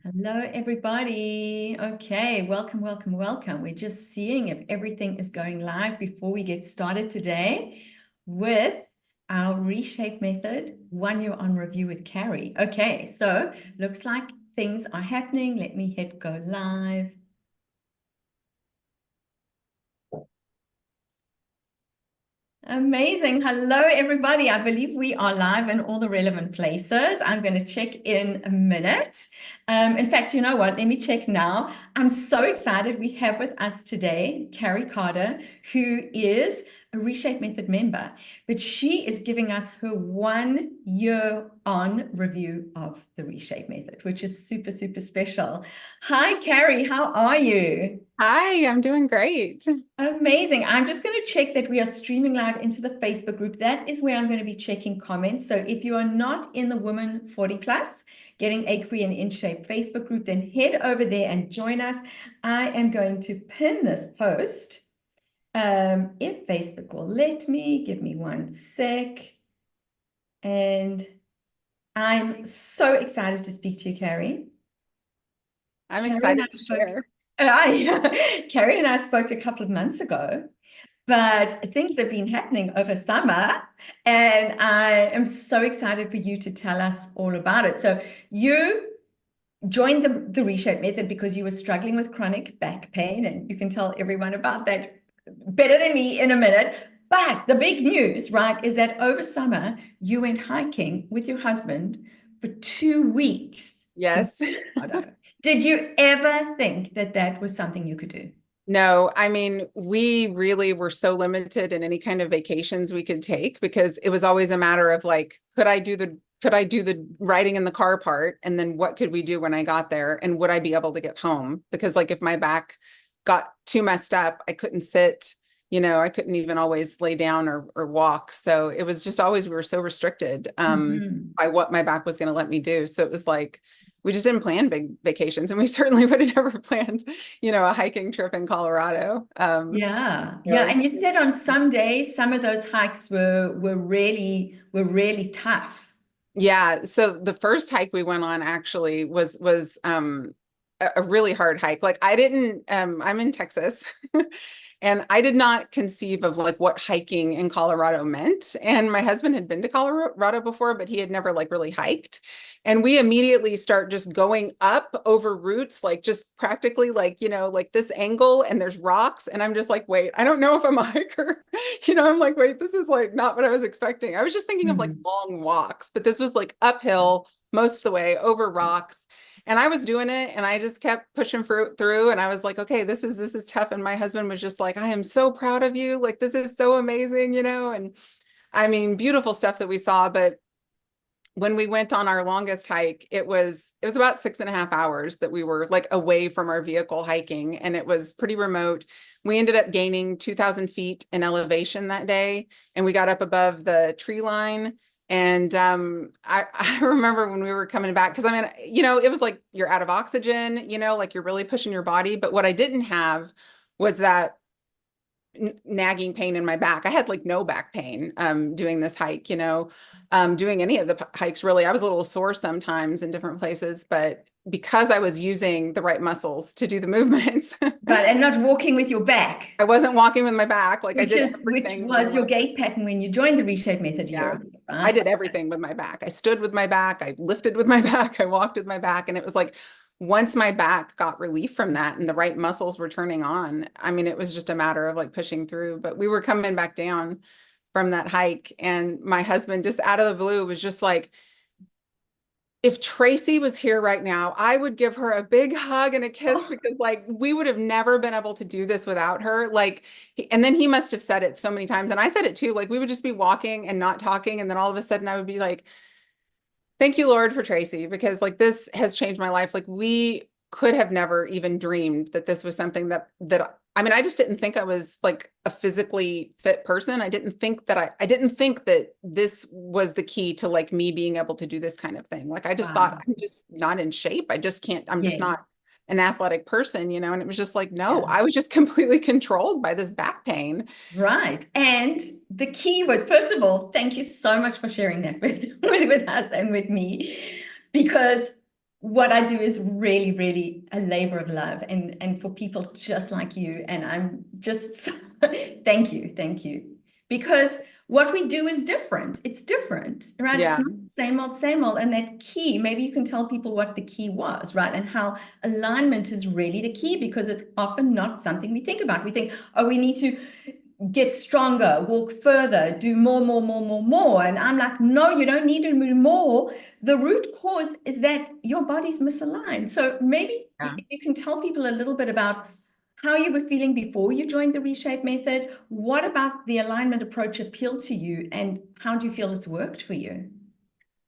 Hello, everybody. Okay, welcome, welcome, welcome. We're just seeing if everything is going live before we get started today with our reshape method 1 year on review with Carrie. Okay, so looks like things are happening. Let me hit go live. Amazing. Hello, everybody. I believe we are live in all the relevant places. I'm going to check in a minute. In fact, you know what? Let me check now. I'm so excited. We have with us today Carrie Carter, who is a Reshape Method member, but she is giving us her 1 year on review of the Reshape Method, which is super, super special. Hi, Carrie. How are you? Hi, I'm doing great. Amazing. I'm just going to check that we are streaming live into the Facebook group. That is where I'm going to be checking comments. So if you are not in the Women 40 Plus Getting Egg Free and In Shape Facebook group, then head over there and join us. I am going to pin this post. If Facebook will let me, give me 1 sec. And I'm so excited to speak to you, Carrie. I'm Carrie and excited I to spoke, share. Carrie and I spoke a couple of months ago. But things have been happening over summer, and I am so excited for you to tell us all about it. So you joined the Reshape Method because you were struggling with chronic back pain, and you can tell everyone about that better than me in a minute. But the big news, right, is that over summer you went hiking with your husband for 2 weeks in Yes. Colorado. Did you ever think that that was something you could do? No, I mean, we really were so limited in any kind of vacations we could take because it was always a matter of like, could I do the riding in the car part? And then what could we do when I got there? And would I be able to get home? Because like if my back got too messed up, I couldn't sit, I couldn't even always lay down or walk. So it was just always we were so restricted Mhm. by what my back was going to let me do. So it was like we just didn't plan big vacations, and we certainly would have never planned, a hiking trip in Colorado. Yeah, yeah. So And you said on some days, some of those hikes were really tough. yeah, so the first hike we went on actually was a really hard hike. Like I didn't I'm in Texas and I did not conceive of like what hiking in Colorado meant. And my husband had been to Colorado before, but he had never like really hiked. And we immediately start just going up over roots, like just practically like, like this angle and there's rocks. And I'm just like, wait, I don't know if I'm a hiker. I'm like, wait, this is like not what I was expecting. I was just thinking of like Mhm. long walks, but this was like uphill most of the way over rocks. And I was doing it and I just kept pushing through and I was like, okay, this is tough. And my husband was just like, I am so proud of you. Like this is so amazing. And I mean, beautiful stuff that we saw, but when we went on our longest hike, it was about 6.5 hours that we were like away from our vehicle hiking, and it was pretty remote. We ended up gaining 2,000 feet in elevation that day, and we got up above the tree line. And I remember when we were coming back, because I mean, it was like you're out of oxygen, like you're really pushing your body. But what I didn't have was that nagging pain in my back. I had like no back pain doing this hike, doing any of the hikes really. I was a little sore sometimes in different places, but because I was using the right muscles to do the movements, Right, and not walking with your back, I wasn't walking with my back. Like I which did is which everything with was your my, gait pattern when you joined the Reshape Method a year yeah. ago, I right? did everything with my back. I stood with my back. I lifted with my back. I walked with my back. And it was like, once my back got relief from that and the right muscles were turning on, I mean, it was just a matter of like pushing through. But we were coming back down from that hike, and my husband just out of the blue was just like, if Tracy was here right now, I would give her a big hug and a kiss Oh, because like we would have never been able to do this without her. Like, and then he must have said it so many times. And I said it too. Like we would just be walking and not talking. And then all of a sudden I would be like, thank you, Lord, for Tracy, because like this has changed my life. Like we could have never even dreamed that this was something that I mean, I just didn't think I was like a physically fit person. I didn't think that this was the key to like me being able to do this kind of thing. Like I just thought wow. I'm just not in shape. I just can't, I'm just Yes. not an athletic person, and it was just like, no, Yeah. I was just completely controlled by this back pain. Right. And the key was, first of all, thank you so much for sharing that with us and with me, because what I do is really, really a labor of love and for people just like you. And I'm just thank you, thank you. Because what we do is different. It's different, right? It's Yeah. not the same old, same old. And that key, maybe you can tell people what the key was, right? And how alignment is really the key because it's often not something we think about. We think, oh, we need to get stronger, walk further, do more, more, more, more, more. And I'm like, no, you don't need to do more. The root cause is that your body's misaligned. So maybe Yeah. if you can tell people a little bit about how you were feeling before you joined the reshape method. What about the alignment approach appealed to you, and how do you feel it's worked for you?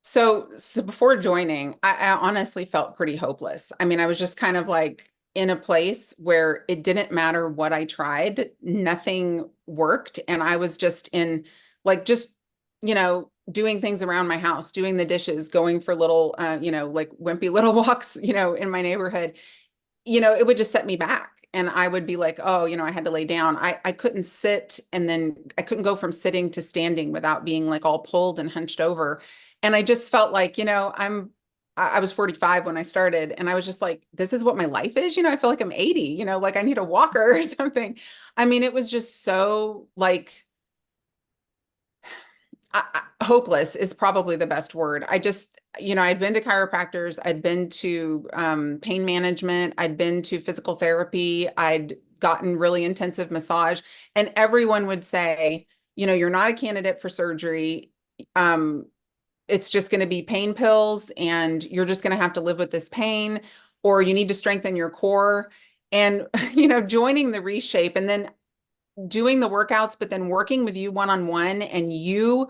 So before joining, I honestly felt pretty hopeless. I mean, I was just kind of like in a place where it didn't matter what I tried, nothing worked. And I was just in like, just, doing things around my house, doing the dishes, going for little, like wimpy little walks, in my neighborhood, it would just set me back. And I would be like, oh, I had to lay down. I couldn't sit, and then I couldn't go from sitting to standing without being like all pulled and hunched over. And I just felt like, I was 45 when I started, and I was just like, this is what my life is. I feel like I'm 80, like I need a walker or something. I mean, it was just so like, hopeless is probably the best word. I just, I'd been to chiropractors, I'd been to pain management, I'd been to physical therapy, I'd gotten really intensive massage, and everyone would say, you're not a candidate for surgery. It's just going to be pain pills, and you're just going to have to live with this pain, or you need to strengthen your core. And, joining the reshape and then doing the workouts, but then working with you one-on-one and you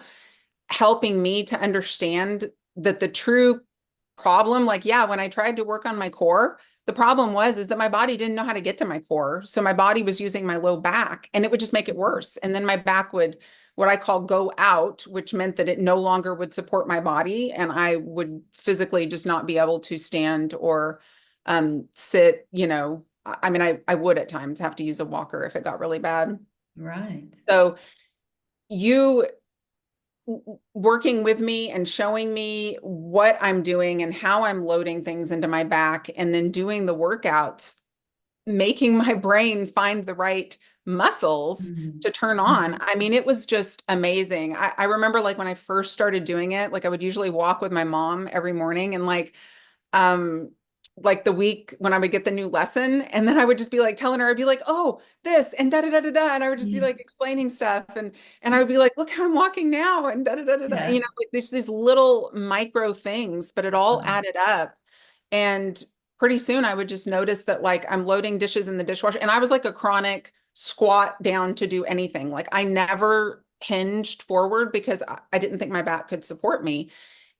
helping me to understand that the true problem, like, yeah, when I tried to work on my core, the problem is that my body didn't know how to get to my core. So my body was using my low back, and it would just make it worse. And then my back would, what I call, go out, which meant that it no longer would support my body. And I would physically just not be able to stand or sit, I mean, I would at times have to use a walker if it got really bad. Right. So you working with me and showing me what I'm doing and how I'm loading things into my back, and then doing the workouts, making my brain find the right muscles Mhm. to turn on. I mean, it was just amazing. I remember like when I first started doing it, like I would usually walk with my mom every morning, and um like the week when I would get the new lesson, and then I would just be like telling her, I'd be like, oh, this and da da da da da, and I would just be Yeah. like explaining stuff, and I would be like, look how I'm walking now, and da da da da da, Yeah. like these little micro things, but it all added up. And pretty soon I would just notice that like I'm loading dishes in the dishwasher, and I was like a chronic squat down to do anything. Like I never hinged forward because I didn't think my back could support me.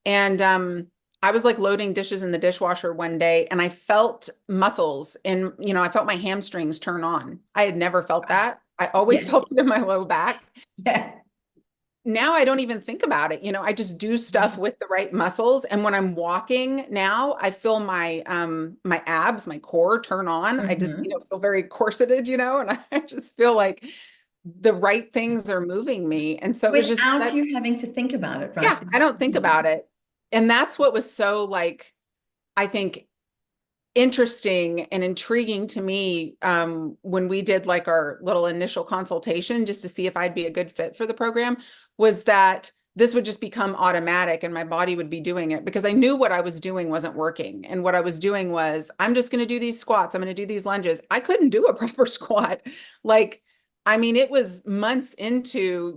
And I was like loading dishes in the dishwasher one day, and I felt muscles and, I felt my hamstrings turn on. I had never felt that. I always Yeah. felt it in my low back. Yeah. Now I don't even think about it. I just do stuff with the right muscles. And when I'm walking now, I feel my abs, my core turn on. I just, Mhm. feel very corseted, and I just feel like the right things are moving me. And so it was just Without that. you having to think about it, right? Yeah, I don't think about it. And that's what was so like, I think, interesting and intriguing to me when we did like our little initial consultation just to see if I'd be a good fit for the program, was that this would just become automatic and my body would be doing it, because I knew what I was doing wasn't working. And what I was doing was, I'm just going to do these squats, I'm going to do these lunges. I couldn't do a proper squat. Like, I mean, it was months into,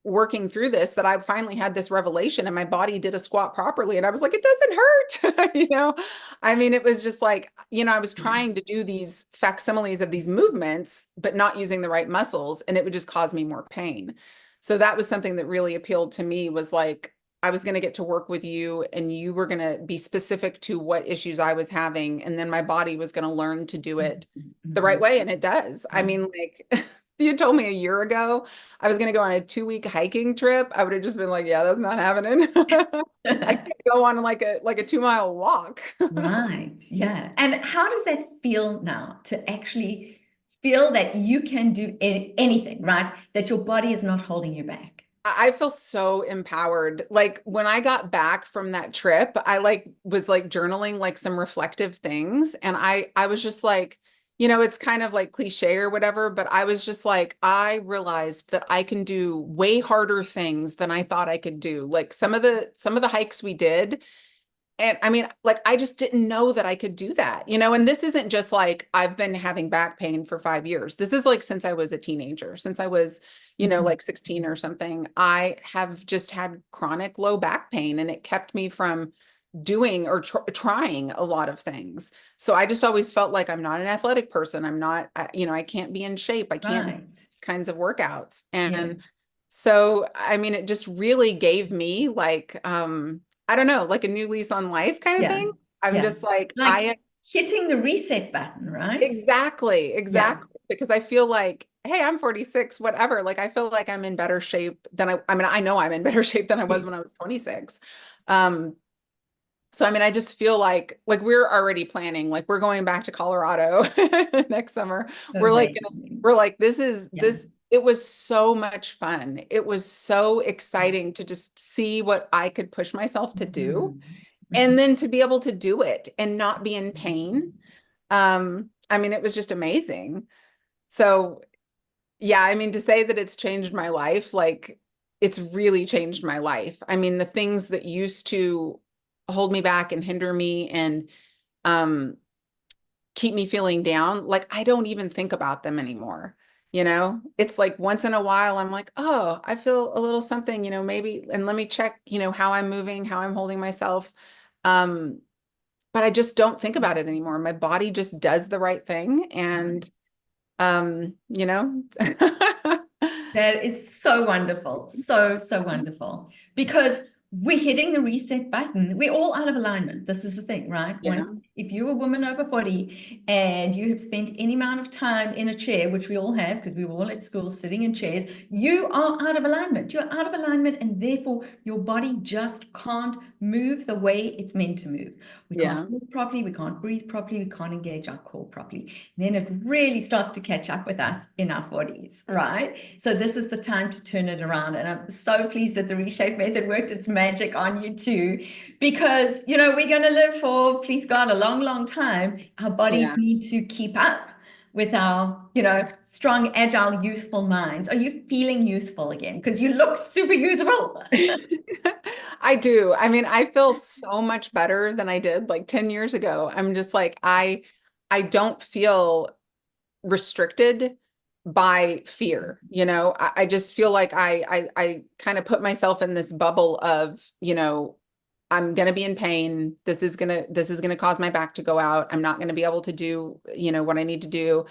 working through this that I finally had this revelation, and my body did a squat properly. And I was like, it doesn't hurt. I mean, it was just like, I was trying to do these facsimiles of these movements, but not using the right muscles, and it would just cause me more pain. So that was something that really appealed to me, was like, I was going to get to work with you, and you were going to be specific to what issues I was having. And then my body was going to learn to do it the right Mhm. way. And it does. I mean, like, if you told me a year ago I was going to go on a 2-week hiking trip, I would have just been like, yeah, that's not happening. I can't go on like a 2-mile walk. Right. Yeah. And how does that feel now to actually feel that you can do anything, right? That your body is not holding you back? I feel so empowered. Like when I got back from that trip, I like was like journaling like some reflective things. And I was just like, it's kind of like cliche or whatever, but I was just like, I realized that I can do way harder things than I thought I could do. Like some of the hikes we did, and I mean, like, I just didn't know that I could do that, and this isn't just like I've been having back pain for 5 years. This is like since I was a teenager, since I was, Mhm. like 16 or something. I have just had chronic low back pain and it kept me from doing or trying a lot of things. So I just always felt like I'm not an athletic person. I'm not, I can't be in shape. I can't do Right. these kinds of workouts. Yeah. And so, I mean, it just really gave me like, I don't know, like a new lease on life kind of Yeah. thing. I'm Yeah. just like, I Like am hitting the reset button, right? exactly, Yeah. exactly. Because I feel like, hey, I'm 46, whatever. Like I feel like I'm in better shape than I mean, I know I'm in better shape than I was Yes. when I was 26. Um, so I mean, I just feel like we're already planning, like we're going back to Colorado next summer. Amazing. We're like, this is Yeah. this, it was so much fun. It was so exciting to just see what I could push myself to do Mhm. and Mhm. then to be able to do it and not be in pain. I mean, it was just amazing. So yeah, I mean, to say that it's changed my life, like it's really changed my life. I mean, the things that used to hold me back and hinder me and um keep me feeling down, like I don't even think about them anymore. It's like once in a while I'm like, oh, I feel a little something, maybe, and let me check, how I'm moving, how I'm holding myself. Um, but I just don't think about it anymore. My body just does the right thing and um, you know. That is so wonderful. So, so wonderful. Because we're hitting the reset button. We're all out of alignment. This is the thing, right? Yeah, If you're a woman over 40 and you have spent any amount of time in a chair, which we all have because we were all at school sitting in chairs, you are out of alignment. You're out of alignment, and therefore your body just can't move the way it's meant to move. We can't yeah, move properly, we can't breathe properly, we can't engage our core properly. Then it really starts to catch up with us in our 40s, right? So this is the time to turn it around. And I'm so pleased that the reshape method worked its magic on you too, because, we're going to live for, please God, a long, long time. Our bodies yeah. need to keep up with our, strong, agile, youthful minds. Are you feeling youthful again? Because you look super youthful. I do. I mean, I feel so much better than I did like 10 years ago. I'm just like, I don't feel restricted by fear. I just feel like I kind of put myself in this bubble of, I'm gonna be in pain. This is gonna cause my back to go out. I'm not gonna be able to do, what I need to do.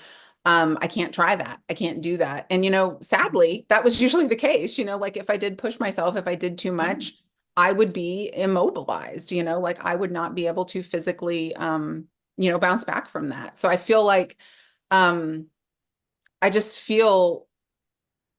I can't try that. I can't do that. And sadly, that was usually the case. Like if I did push myself, if I did too much, I would be immobilized, like I would not be able to physically bounce back from that. So I feel like um I just feel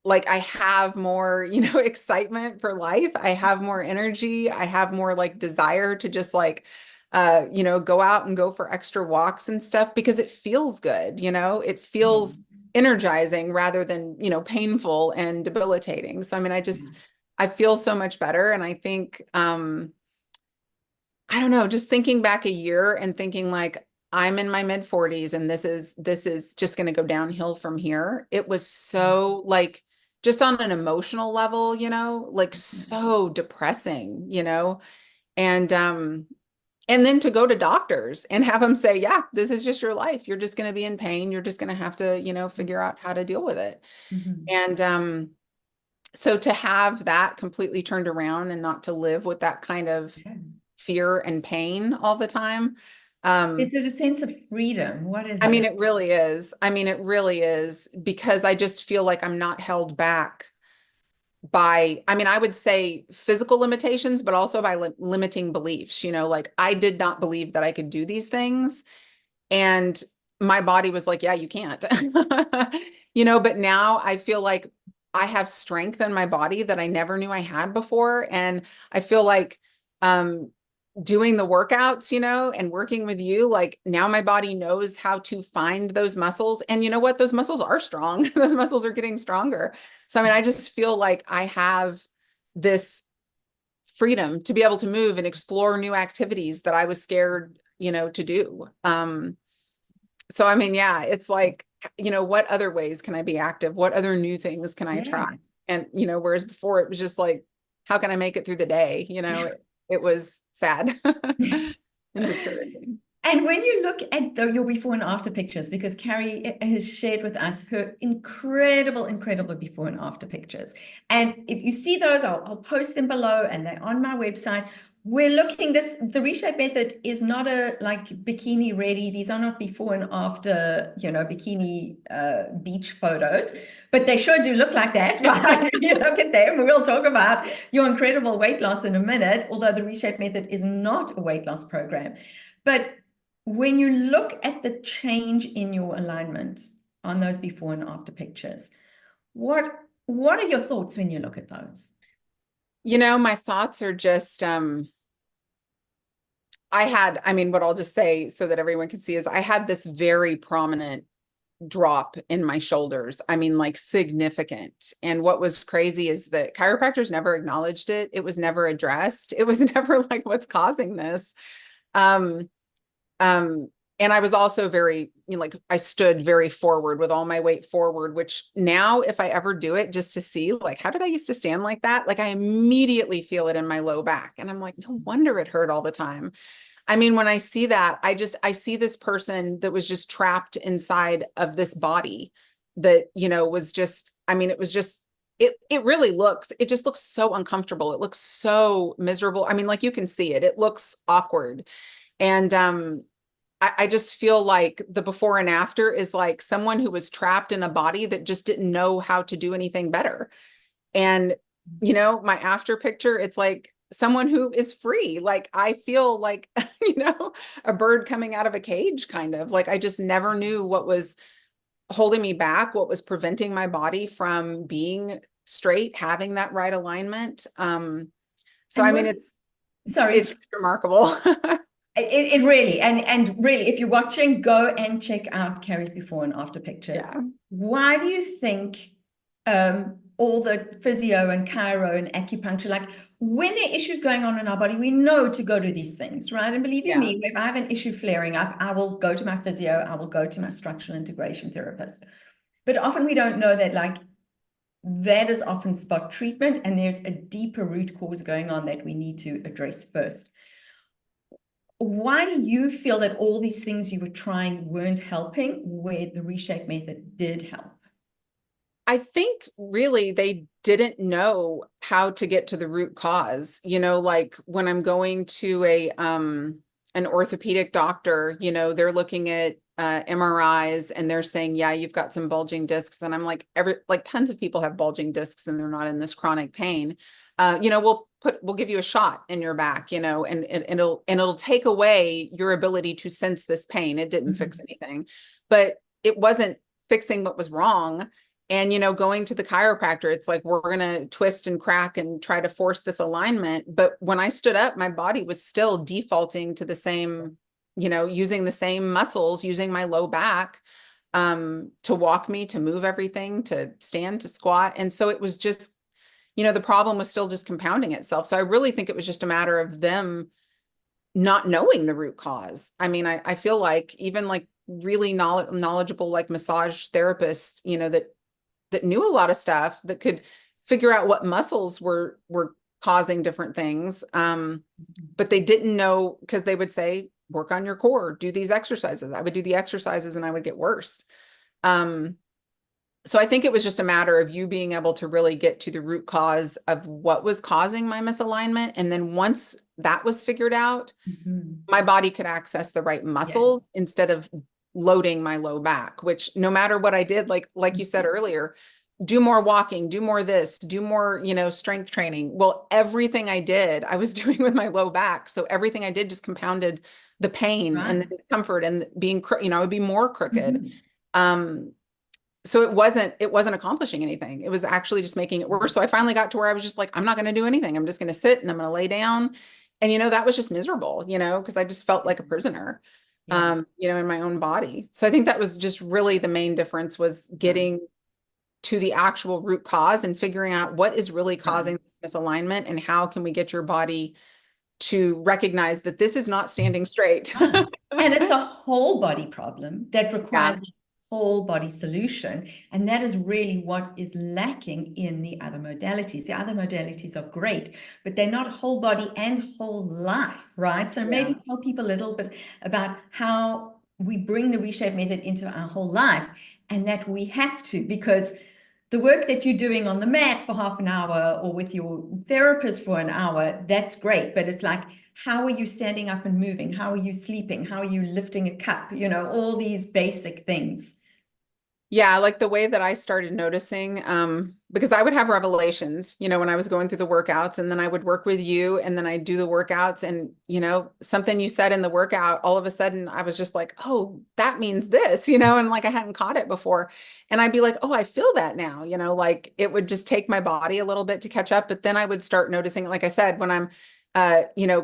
like I have more, excitement for life. I have more energy. I have more like desire to just like, go out and go for extra walks and stuff because it feels good, it Yeah. feels energizing rather than, painful and debilitating. So, I mean, I feel so much better. And I think, I don't know, just thinking back a year and thinking like I'm in my mid 40s and this is just going to go downhill from here. It was so like just on an emotional level, like so depressing, and then to go to doctors and have them say, yeah, this is just your life. You're just going to be in pain. You're just going to have to, figure out how to deal with it. Mhm. And so to have that completely turned around and not to live with that kind of Yeah. fear and pain all the time. Is Um, it a sense of freedom? What is I mean, it? it really is. I mean, it really is because I just feel like I'm not held back by, I mean, I would say physical limitations, but also by limiting beliefs. Like I did not believe that I could do these things. And my body was like, yeah, you can't. But now I feel like I have strength in my body that I never knew I had before. And I feel like, um, doing the workouts, and working with you, like now my body knows how to find those muscles. And you know what? Those muscles are strong. Those muscles are getting stronger. So, I mean, I just feel like I have this freedom to be able to move and explore new activities that I was scared, to do. So, I mean, yeah, it's like, what other ways can I be active? What other new things can I try? Yeah. And, whereas before it was just like, how can I make it through the day? It was sad and discouraging. And when you look at your before and after pictures, because Carrie has shared with us her incredible, incredible before and after pictures. And if you see those, I'll post them below and they're on my website. We're looking the reshape method is not a like bikini ready. These are not before and after, bikini beach photos, but they sure do look like that, right? You look at them, we'll talk about your incredible weight loss in a minute, although the reshape method is not a weight loss program. But when you look at the change in your alignment on those before and after pictures, what are your thoughts when you look at those? My thoughts are just, I mean, what I'll just say so that everyone can see is I had this very prominent drop in my shoulders. I mean, like significant. And what was crazy is that chiropractors never acknowledged it. It was never addressed. It was never like, what's causing this? Um, and I was also very, like I stood very forward with all my weight forward, which now if I ever do it just to see like, how did I used to stand like that? Like I immediately feel it in my low back. And I'm like, no wonder it hurt all the time. I mean, when I see that, I see this person that was just trapped inside of this body that, was just, I mean, it was just, it just looks so uncomfortable. It looks so miserable. I mean, like you can see it, it looks awkward. And, I just feel like the before and after is like someone who was trapped in a body that just didn't know how to do anything better. And, my after picture, it's like someone who is free. Like I feel like, a bird coming out of a cage, kind of like I just never knew what was holding me back, what was preventing my body from being straight, having that right alignment. So, And I mean, what, sorry, it's remarkable. it really, and really, if you're watching, go and check out Carrie's before and after pictures. Yeah. Why do you think all the physio and chiro and acupuncture, like when there are issues going on in our body, we know to go to these things, right? And believe you Yeah. me, if I have an issue flaring up, I will go to my physio, I will go to my structural integration therapist. But often we don't know that, like, that is often spot treatment, and there's a deeper root cause going on that we need to address first. Why do you feel that all these things you were trying weren't helping where the reshape method did help? I think really they didn't know how to get to the root cause. Like when I'm going to an orthopedic doctor, they're looking at MRIs and they're saying, yeah, you've got some bulging discs. And I'm like, tons of people have bulging discs and they're not in this chronic pain. We'll give you a shot in your back, and it'll take away your ability to sense this pain. It didn't fix anything, but it wasn't fixing what was wrong. And, going to the chiropractor, it's like, we're going to twist and crack and try to force this alignment. But when I stood up, my body was still defaulting to the same, using the same muscles, using my low back, to walk me, to move everything, to stand, to squat. And so it was just, the problem was still just compounding itself. So I really think it was just a matter of them not knowing the root cause. I mean, I feel like even like really knowledgeable, like massage therapists, that knew a lot of stuff, that could figure out what muscles were causing different things. But they didn't know, because they would say, work on your core, do these exercises. I would do the exercises and I would get worse. So I think it was just a matter of you being able to really get to the root cause of what was causing my misalignment. And then once that was figured out, my body could access the right muscles instead of loading my low back, which no matter what I did, like you said earlier, do more walking, do more this, do more, strength training. Well, everything I did, I was doing with my low back. So everything I did just compounded the pain and the discomfort and being, I would be more crooked. So it wasn't accomplishing anything. It was actually just making it worse. So I finally got to where I was just like, I'm not going to do anything. I'm just going to sit and I'm going to lay down And, that was just miserable, because I just felt like a prisoner, Yeah. in my own body. So I think that was just really the main difference, was Right. getting to the actual root cause and figuring out what is really Right. causing this misalignment, and how can we get your body to recognize that this is not standing straight. Right. And it's a whole body problem that requires Yeah. a whole body solution. And that is really what is lacking in the other modalities. The other modalities are great, but they're not whole body and whole life, right? So Yeah. maybe tell people a little bit about how we bring the reshape method into our whole life, and that we have to, because the work that you're doing on the mat for half an hour or with your therapist for an hour, that's great. But it's like, how are you standing up and moving? How are you sleeping? How are you lifting a cup? All these basic things. Yeah, like the way that I started noticing, because I would have revelations, when I was going through the workouts, and then I would work with you, and then I'd do the workouts, and, something you said in the workout, all of a sudden I was just like, oh, that means this, and like I hadn't caught it before. And I'd be like, oh, I feel that now, like it would just take my body a little bit to catch up. But then I would start noticing, like I said, when I'm,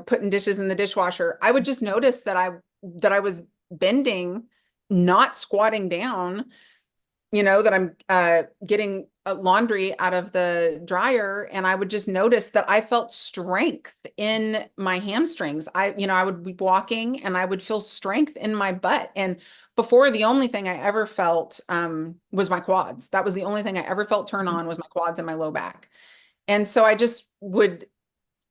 putting dishes in the dishwasher, I would just notice that I was bending, not squatting down, that I'm getting laundry out of the dryer, and I would just notice that I felt strength in my hamstrings. I would be walking and I would feel strength in my butt. And before, the only thing I ever felt was my quads. That was the only thing I ever felt turn on, was my quads and my low back. And so I just would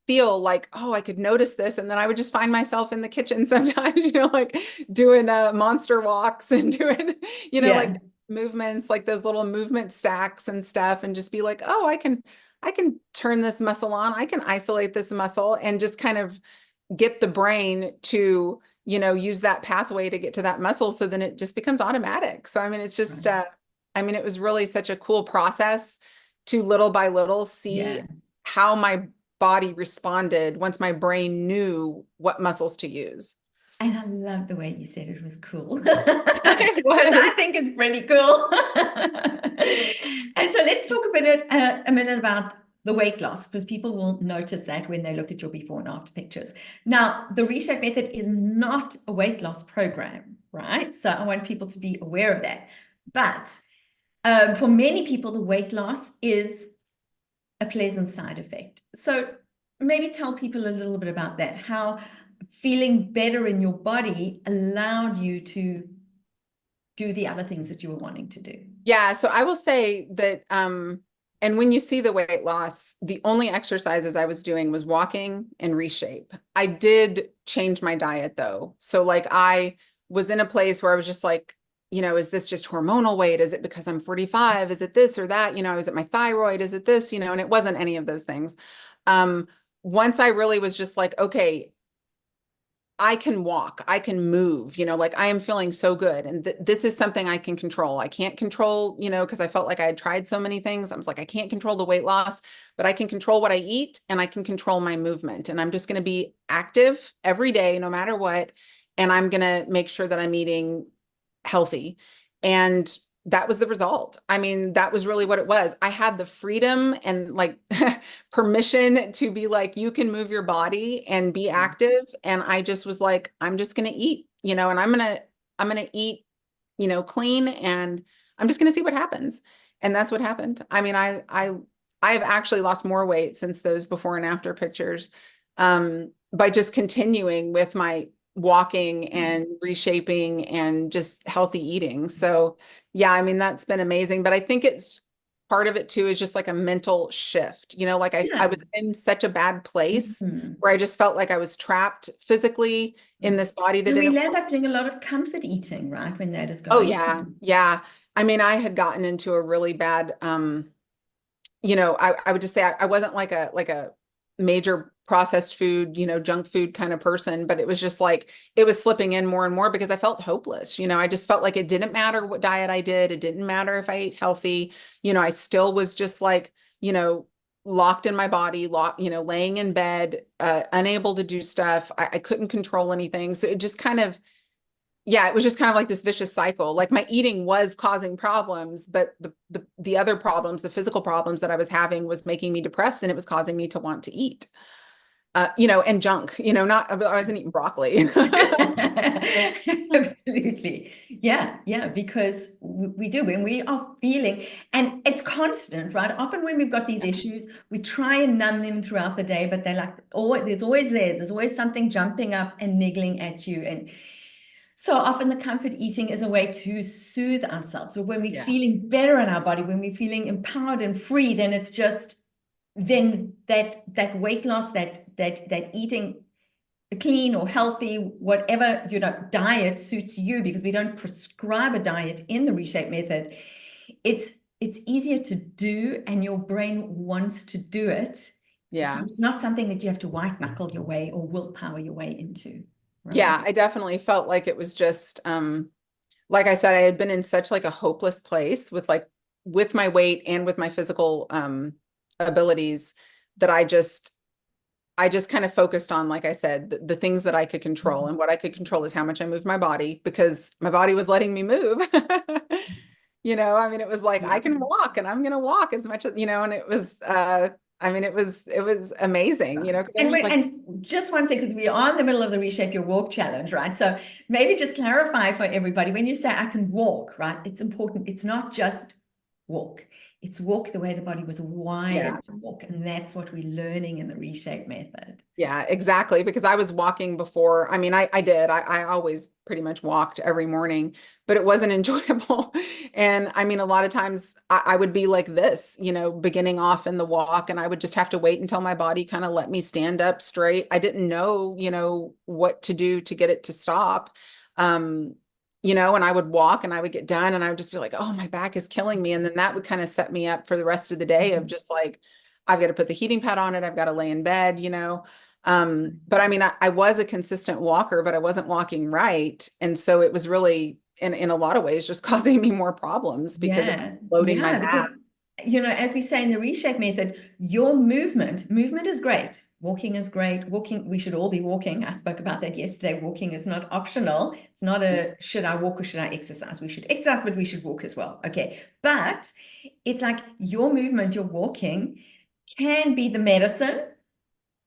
feel like, oh, I could notice this. And then I would just find myself in the kitchen sometimes, like doing monster walks and doing, like Yeah. movements, like those little movement stacks and stuff, and just be like, oh, I can turn this muscle on. I can isolate this muscle, and just kind of get the brain to, use that pathway to get to that muscle. So then it just becomes automatic. So, I mean, it's just, Right. it was really such a cool process to little by little see Yeah. how my body responded once my brain knew what muscles to use. And I love the way you said it was cool. It Because was. I think it's pretty cool. And so let's talk a minute about the weight loss, because people will notice that when they look at your before and after pictures. Now, the reshape method is not a weight loss program, right? So I want people to be aware of that. But for many people, the weight loss is a pleasant side effect. So maybe tell people a little bit about that, how feeling better in your body allowed you to do the other things that you were wanting to do. Yeah, so I will say that, and when you see the weight loss, the only exercises I was doing was walking and reshape. I did change my diet though. So like I was in a place where I was just like, is this just hormonal weight? Is it because I'm 45? Is it this or that? Is it my thyroid? Is it this? And it wasn't any of those things. Once I really was just like, okay, I can walk, I can move, like I am feeling so good. And this is something I can control. I can't control, because I felt like I had tried so many things. I was like, I can't control the weight loss, but I can control what I eat, and I can control my movement. And I'm just going to be active every day, no matter what. And I'm going to make sure that I'm eating healthy. And that was the result. I mean, that was really what it was. I had the freedom and like permission to be like, you can move your body and be active. And I just was like, I'm just going to eat, and I'm going to eat, clean, and I'm just going to see what happens. And that's what happened. I mean, I have actually lost more weight since those before and after pictures, by just continuing with my walking and reshaping and just healthy eating. So yeah, I mean, that's been amazing. But I think it's part of it too is just like a mental shift. Like I Yeah. was in such a bad place Mhm. where I just felt like I was trapped physically in this body that And we didn't land work. up doing a lot of comfort eating, right? When that is Oh going yeah. on. Yeah. I mean, I had gotten into a really bad, I would just say I wasn't like a major processed food, junk food kind of person, but it was just like it was slipping in more and more because I felt hopeless. I just felt like it didn't matter what diet I did. It didn't matter if I ate healthy. I still was just like, locked in my body, laying in bed, unable to do stuff. I couldn't control anything. So it just kind of, yeah, it was just kind of like this vicious cycle. Like my eating was causing problems, but the other problems, the physical problems that I was having was making me depressed, and it was causing me to want to eat. and junk, not, I wasn't eating broccoli. Absolutely. Yeah, yeah, because we do when we are feeling, and it's constant, right? Often when we've got these issues, we try and numb them throughout the day, but they're like, oh, there's always something jumping up and niggling at you. And so often the comfort eating is a way to soothe ourselves. So when we're Yeah. feeling better in our body, when we're feeling empowered and free, then it's just then that weight loss, that eating clean or healthy, whatever diet suits you, because we don't prescribe a diet in the reshape method. It's easier to do, and your brain wants to do it. So Yeah. it's not something that you have to white knuckle your way or willpower your way into, right? Yeah. I definitely felt like it was just, like I said, I had been in such like a hopeless place with my weight and with my physical, abilities that I just kind of focused on, like I said, the things that I could control. And what I could control is how much I moved my body, because my body was letting me move. I mean, it was like, I Yeah. can walk and I'm going to walk as much as, and it was, I mean, it was amazing, because I was just like, And just one second, because we are in the middle of the Reshape Your Walk challenge, right? So maybe just clarify for everybody, when you say I can walk, right? It's important. It's not just walk. It's walk the way the body was yeah. wired to walk. And that's what we're learning in the Reshape method. Yeah, exactly. Because I was walking before. I mean, I did. I always pretty much walked every morning, but it wasn't enjoyable. And I mean, a lot of times I would be like this, beginning off in the walk, and I would just have to wait until my body kind of let me stand up straight. I didn't know, what to do to get it to stop. Um, and I would walk and I would get done and I would just be like, oh, my back is killing me. And then that would kind of set me up for the rest of the day of just like, I've got to put the heating pad on it. I've got to lay in bed. But I mean, I was a consistent walker, but I wasn't walking right. And so it was really, in a lot of ways, just causing me more problems because it was Yeah, loading my yeah, because back. as we say in the reshape method, your movement is great. Walking is great. Walking, we should all be walking. I spoke about that yesterday. Walking is not optional. It's not a should I walk or should I exercise? We should exercise, but we should walk as well. Okay. But it's like your movement, your walking can be the medicine,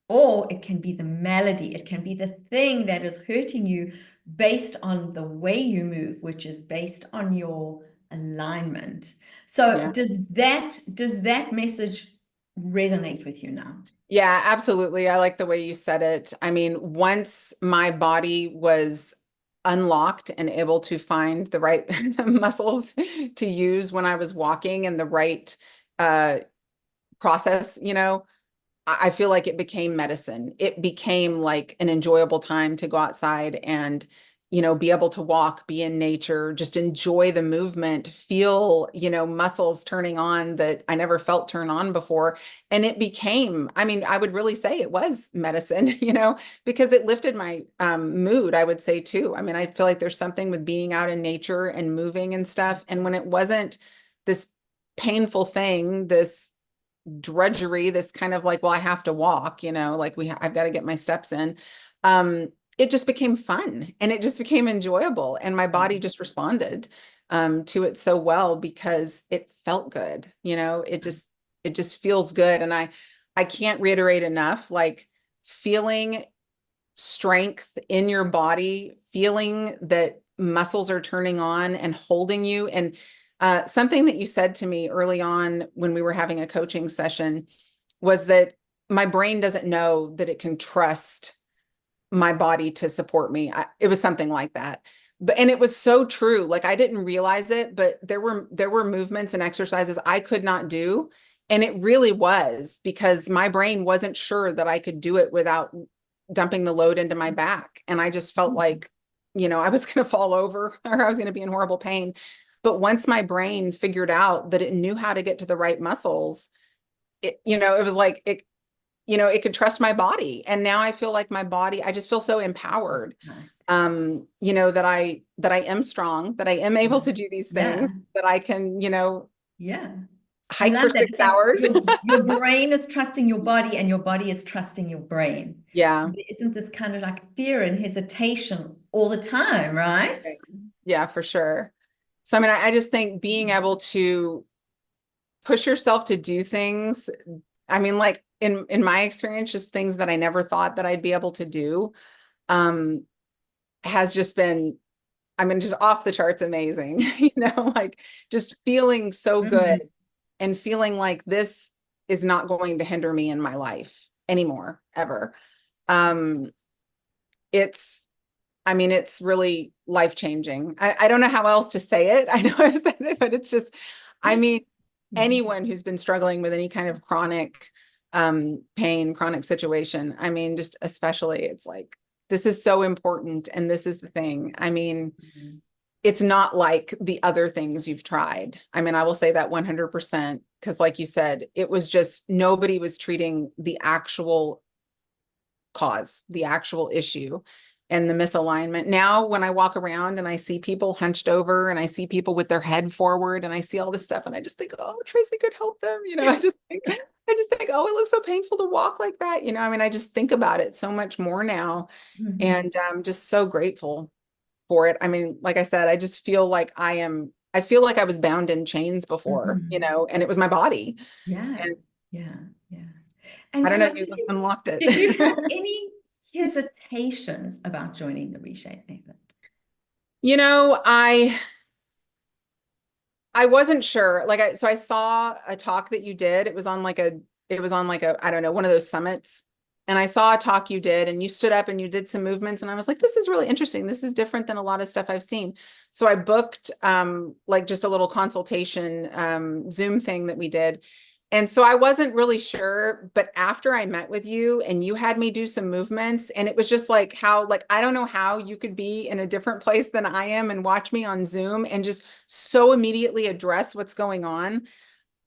or it can be the malady. It can be the thing that is hurting you based on the way you move, which is based on your alignment. So Yeah. does that message resonate with you now? Yeah, absolutely. I like the way you said it. I mean, once my body was unlocked and able to find the right muscles to use when I was walking and the right uh, process, I feel like it became medicine. It became like an enjoyable time to go outside and, be able to walk, be in nature, just enjoy the movement, feel, muscles turning on that I never felt turn on before. And it became, I mean, I would really say it was medicine, because it lifted my mood, I would say too. I mean, I feel like there's something with being out in nature and moving and stuff. And when it wasn't this painful thing, this drudgery, this kind of like, well, I have to walk, like I've got to get my steps in. It just became fun and it just became enjoyable. And my body just responded to it so well because it felt good, it just feels good. And I can't reiterate enough, like feeling strength in your body, feeling that muscles are turning on and holding you. And something that you said to me early on when we were having a coaching session was that my brain doesn't know that it can trust my body to support me. It was something like that. And it was so true. Like I didn't realize it, but there were movements and exercises I could not do. And it really was because my brain wasn't sure that I could do it without dumping the load into my back. And I just felt like, I was going to fall over or I was going to be in horrible pain. But once my brain figured out that it knew how to get to the right muscles, it was like it could trust my body. And now I feel like my body, I just feel so empowered. Right. That I am strong, that I am able to do these Yeah, things, that I can, yeah. I hike for love that. six It's like hours. your brain is trusting your body and your body is trusting your brain. Yeah. There isn't this kind of like fear and hesitation all the time, right? Right. Yeah, for sure. So, I mean, I just think being able to push yourself to do things. I mean, like in my experience, just things that I never thought that I'd be able to do, um, has just been, I mean, just off the charts amazing, like just feeling so good Mhm. and feeling like this is not going to hinder me in my life anymore, ever. Um, it's, I mean, it's really life-changing. I don't know how else to say it. I know I've said it, but it's just, I mean, Mhm. anyone who's been struggling with any kind of chronic pain, chronic situation, I mean, just especially, it's like, this is so important. And this is the thing. I mean, Mhm. it's not like the other things you've tried. I mean, I will say that 100%, because like you said, it was just nobody was treating the actual cause, the actual issue and the misalignment. Now, when I walk around and I see people hunched over and I see people with their head forward and I see all this stuff and I just think, oh, Tracy could help them. I just think, oh, it looks so painful to walk like that. I mean, I just think about it so much more now, Mhm. and I'm just so grateful for it. I mean, like I said, I just feel like I feel like I was bound in chains before, Mhm. and it was my body. Yeah, And yeah, yeah. And I don't tell know, us, you unlocked it. did you have any hesitations about joining the reshape method? You know, I wasn't sure. So I saw a talk that you did. It was on like a, I don't know, one of those summits. And I saw a talk you did and you stood up and you did some movements and I was like, this is really interesting. This is different than a lot of stuff I've seen. So I booked like just a little consultation Zoom thing that we did. And so I wasn't really sure, but after I met with you and you had me do some movements, and it was just like how, like, I don't know how you could be in a different place than I am and watch me on Zoom and just so immediately address what's going on.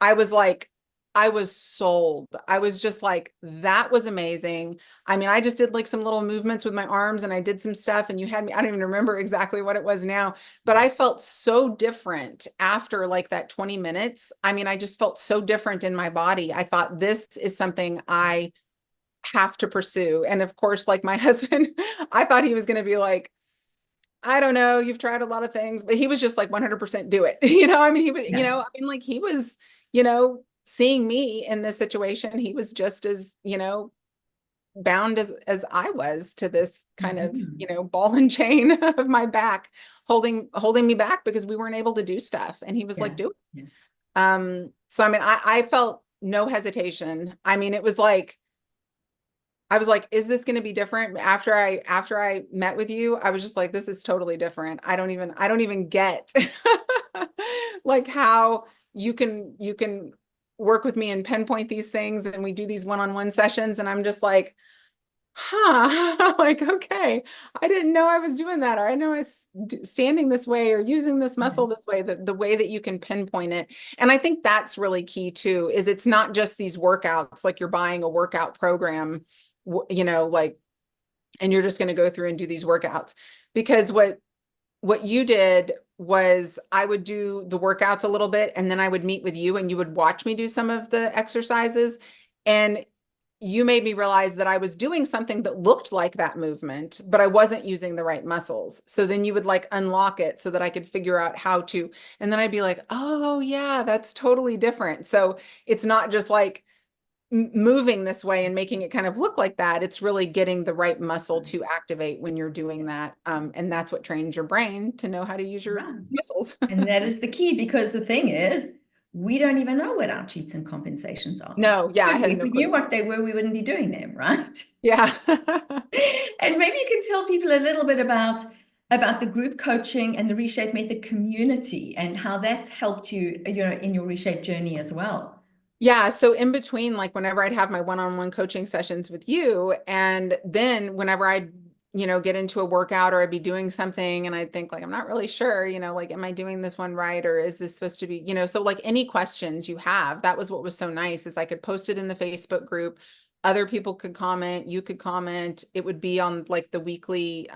I was like, I was sold. I was just like, that was amazing. I mean, I just did like some little movements with my arms and I did some stuff and you had me, I don't even remember exactly what it was now, but I felt so different after like that 20 minutes. I mean, I just felt so different in my body. I thought this is something I have to pursue. And of course, like my husband, I thought he was going to be like, I don't know, you've tried a lot of things, but he was just like 100% do it. I mean, Yeah, like he was, seeing me in this situation, he was just as, bound as I was to this kind of, mhm. ball and chain of my back, holding me back because we weren't able to do stuff. And he was like, Yeah, do it. yeah, So I mean, I felt no hesitation. I mean, it was like, I was like, is this going to be different? After I met with you, I was just like, this is totally different. I don't even get like how you can work with me and pinpoint these things and we do these one-on-one sessions and I'm just like, huh, like, okay, I didn't know I was doing that, or I know I was standing this way or using this yeah, muscle this way, the way that you can pinpoint it. And I think that's really key too, is it's not just these workouts, like you're buying a workout program, like, and you're just going to go through and do these workouts. Because what you did was I would do the workouts a little bit and then I would meet with you and you would watch me do some of the exercises. And you made me realize that I was doing something that looked like that movement, but I wasn't using the right muscles. So then you would like unlock it so that I could figure out how to. And then I'd be like, oh, yeah, that's totally different. So it's not just like moving this way and making it kind of look like that. It's really getting the right muscle to activate when you're doing that. And that's what trains your brain to know how to use your right. muscles. And that is the key, because the thing is, we don't even know what our cheats and compensations are. No, yeah, I had If no we knew clue. what they were, we wouldn't be doing them, right? Yeah. And maybe you can tell people a little bit about the group coaching and the Reshape Method community and how that's helped you, in your Reshape journey as well. Yeah, so in between, like whenever I'd have my one-on-one coaching sessions with you, and then whenever I'd, get into a workout or I'd be doing something and I'd think like, I'm not really sure, like, am I doing this one right? Or is this supposed to be, so like any questions you have, that was what was so nice is I could post it in the Facebook group. Other people could comment, you could comment. It would be on like the weekly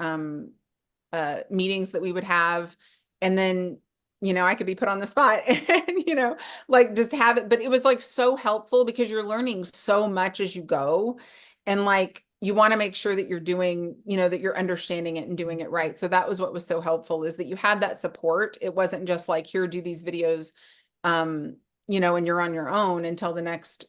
meetings that we would have. And then, I could be put on the spot and, like just have it. But it was like so helpful because you're learning so much as you go. And like, you want to make sure that you're doing, that you're understanding it and doing it right. So that was what was so helpful, is that you had that support. It wasn't just like, here, do these videos, and you're on your own until the next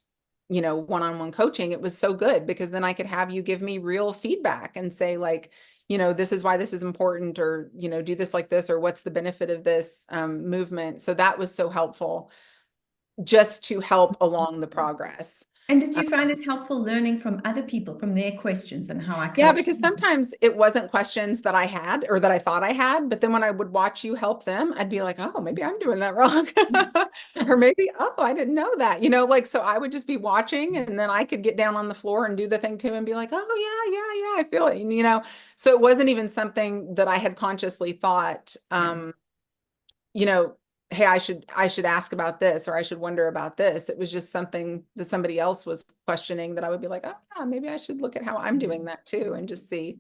one-on-one coaching, it was so good because then I could have you give me real feedback and say like, this is why this is important, or, do this like this, or what's the benefit of this movement. So that was so helpful just to help along the progress. And did you find it helpful learning from other people, from their questions and how I Yeah, coach? because sometimes it wasn't questions that I had or that I thought I had, but then when I would watch you help them, I'd be like, oh, maybe I'm doing that wrong. Or maybe, oh, I didn't know that, like, so I would just be watching and then I could get down on the floor and do the thing too and be like, oh, yeah, I feel it. And, so it wasn't even something that I had consciously thought, Yeah. you know, hey, I should ask about this, or I should wonder about this. It was just something that somebody else was questioning that I would be like, oh yeah, maybe I should look at how I'm doing that too and just see.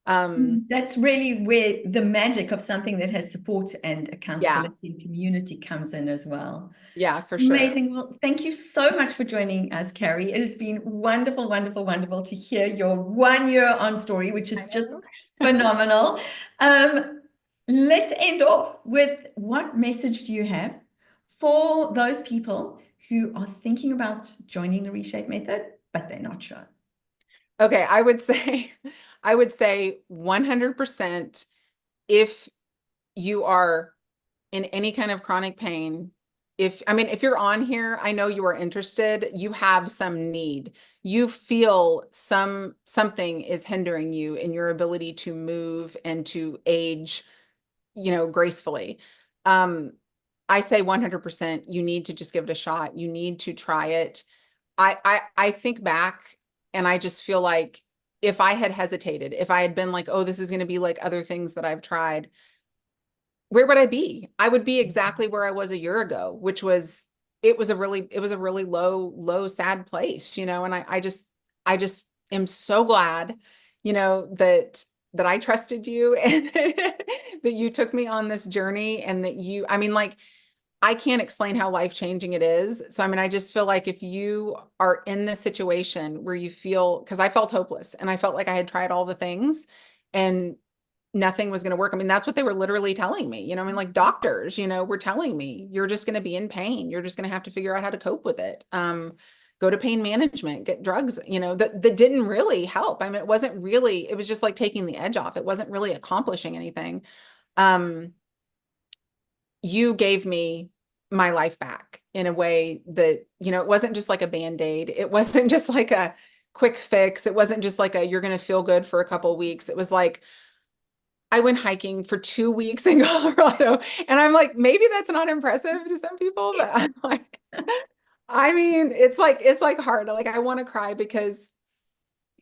That's really where the magic of something that has support and Yeah, accountability and community comes in as well. yeah, for sure. Amazing. Well, thank you so much for joining us, Carrie. It has been wonderful, wonderful, wonderful to hear your 1 year on story, which I is just know. phenomenal. Let's end off with, what message do you have for those people who are thinking about joining the Reshape method, but they're not sure? Okay, I would say 100% if you are in any kind of chronic pain, if you're on here, I know you are interested, you have some need, you feel something is hindering you in your ability to move and to age, gracefully. Um, I say 100% you need to just give it a shot. You need to try it. I think back and I just feel like if I had hesitated, if I had been like, oh, this is going to be like other things that I've tried, where would I be? I would be exactly where I was a year ago, which was, it was a really low, sad place, and I just am so glad, that I trusted you and that you took me on this journey and that I mean, like, I can't explain how life-changing it is. So, I mean, I just feel like if you are in this situation where you feel, because I felt hopeless and I felt like I had tried all the things and nothing was going to work. I mean, that's what they were literally telling me. I mean, like doctors, were telling me, you're just going to be in pain. You're just going to have to figure out how to cope with it. Go to pain management, get drugs, that didn't really help. I mean, it was just like taking the edge off. It wasn't really accomplishing anything. Um, you gave me my life back in a way that, it wasn't just like a Band-Aid. It wasn't just like a quick fix. It wasn't just like you're going to feel good for a couple of weeks. It was like, I went hiking for 2 weeks in Colorado, and I'm like, maybe that's not impressive to some people, but I'm like, I mean, it's like hard. Like I want to cry because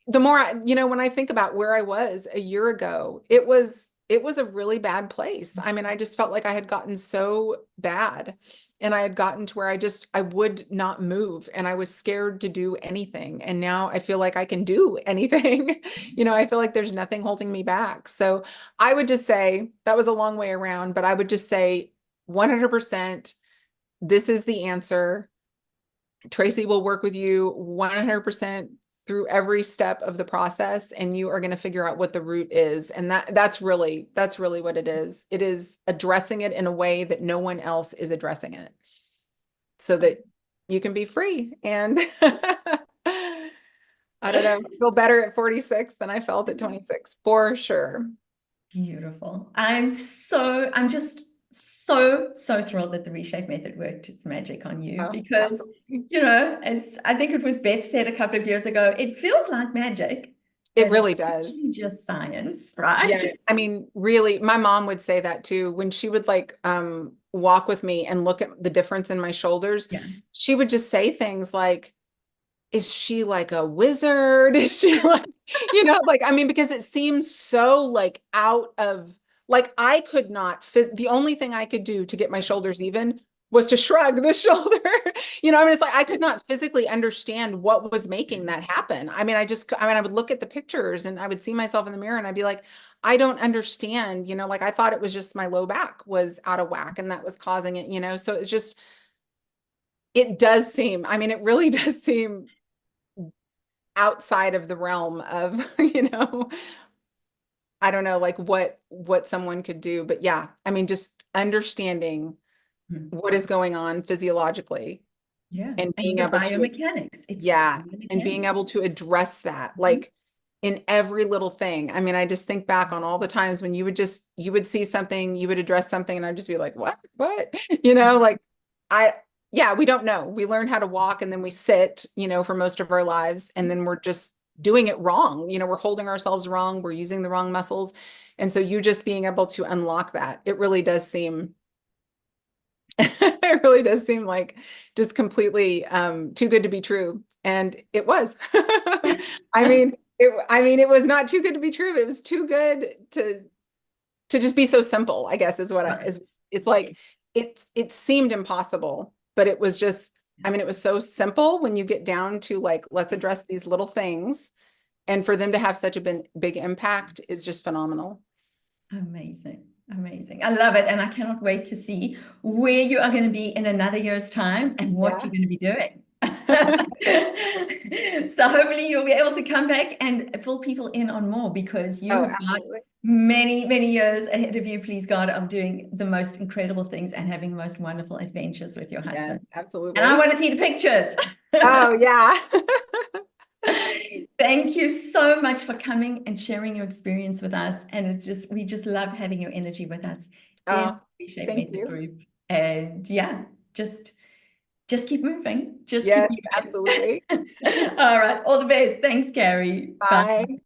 the more when I think about where I was a year ago, it was a really bad place. I mean, I just felt like I had gotten so bad and I had gotten to where I would not move and I was scared to do anything. And now I feel like I can do anything. I feel like there's nothing holding me back. So I would just say that was a long way around, but I would just say 100%, this is the answer. Tracy will work with you 100% through every step of the process, and you are going to figure out what the root is. And that's really what it is. It is addressing it in a way that no one else is addressing it so that you can be free. And I don't know, feel better at 46 than I felt at 26 for sure. Beautiful. I'm just so thrilled that the Reshape method worked its magic on you, Oh, because, absolutely. as I think it was Beth said a couple of years ago, it feels like magic, It but it's really does. actually just science, right? Yeah, I mean, really, my mom would say that too. When she would like walk with me and look at the difference in my shoulders, Yeah. she would just say things like, is she like a wizard? Is she like, like, I mean, because it seems so like out of, like, I could not, the only thing I could do to get my shoulders even was to shrug the shoulder. I mean, it's like I could not physically understand what was making that happen. I mean, I would look at the pictures and I would see myself in the mirror and I'd be like, I don't understand, like I thought it was just my low back was out of whack and that was causing it. So it's just, it does seem, I mean, it really does seem outside of the realm of, I don't know, like what someone could do. But yeah, I mean, just understanding Mhm. what is going on physiologically Yeah. and And being the able to, biomechanics. It's yeah, and being able biomechanics. to address that, Mhm. like in every little thing. I mean, I just think back on all the times when you would see something, you would address something, and I'd just be like, what? Like I, yeah, we don't know. We learn how to walk and then we sit, for most of our lives, and then we're just doing it wrong. We're holding ourselves wrong. We're using the wrong muscles. And so you just being able to unlock that, it really does seem it really does seem like just completely too good to be true. And it was. I mean, it was not too good to be true, but it was too good to just be so simple, I guess is what I Right. is it's like it seemed impossible, but it was just, I mean, it was so simple when you get down to like, let's address these little things. And for them to have such a big impact is just phenomenal. Amazing. Amazing. I love it. And I cannot wait to see where you are going to be in another year's time and what Yeah. you're going to be doing. So hopefully you'll be able to come back and fill people in on more because you Oh, have got absolutely. many, many years ahead of you, please God, of doing the most incredible things and having the most wonderful adventures with your husband. Yes, And I absolutely. want to see the pictures. Oh, yeah. Thank you so much for coming and sharing your experience with us. And we just love having your energy with us in Oh, the Reshape thank Method you. group. And yeah, just keep moving. Just keep Yes, moving. absolutely. All right. All the best. Thanks, Carrie. Bye. Bye.